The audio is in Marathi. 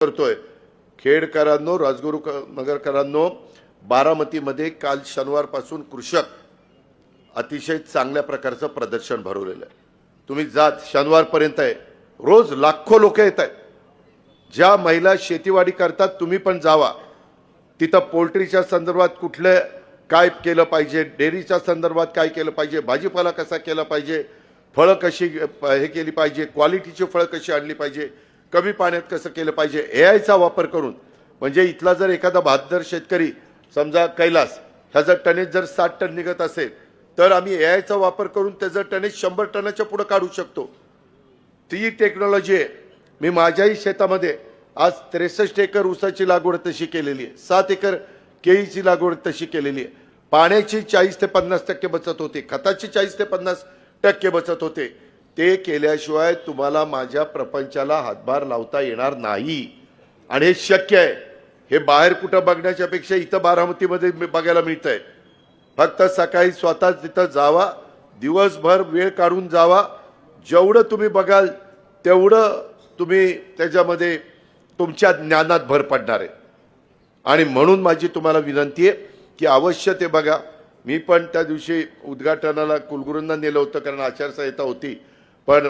करतोय। खेडकरांनो, राजगुरुनगरकरांनो, बारामतीमध्ये काल शनिवारपासून कृषक अतिशय चांगल्या प्रकारचं प्रदर्शन भरवलेलं आहे। तुम्ही जात शनिवारपर्यंत आहे, रोज लाखो लोक येत आहेत। ज्या महिला शेतीवाडी करतात तुम्ही पण जावा, तिथं पोल्ट्रीच्या संदर्भात कुठले काय केलं पाहिजे, डेअरीच्या संदर्भात काय केलं पाहिजे, भाजीपाला कसा केला पाहिजे, फळं कशी हे केली पाहिजे, क्वालिटीची फळं कशी आणली पाहिजे, कमी पाण्यात कसं केलं पाहिजे, एआयचा वापर करून। म्हणजे इथला जर एखादा बहादर शेतकरी समजा कैलास ह्याचा टनेज जर 60 टन निघत असेल तर आम्ही एआयचा वापर करून त्याचं टनेज 100 टनाच्या पुढे काढू शकतो। ती टेक्नॉलॉजी आहे। मी माझ्याही शेतामध्ये आज 63 एकर ऊसाची लागवड तशी केलेली आहे, 7 एकर केळीची लागवड तशी केलेली आहे। पाण्याची 40 ते 50% बचत होते, खताची 40 ते 50% बचत होते। ते केल्याशिवाय तुम्हाला माझ्या प्रपंचाला हातभार लावता येणार नाही आणि हे शक्य आहे। हे बाहेर कुठं बघण्याच्या पेक्षा इथं बारामतीमध्ये बघायला मिळतंय। फक्त सकाळी स्वतः तिथं जावा, दिवसभर वेळ काढून जावा, जेवढं तुम्ही बघाल तेवढं तुम्ही त्याच्यामध्ये तुमच्या ज्ञानात भर पडणार आहे। आणि म्हणून माझी तुम्हाला विनंती आहे की अवश्य ते बघा। मी पण त्या दिवशी उद्घाटनाला कुलगुरूंना नेलं होतं कारण आचारसंहिता होती, पण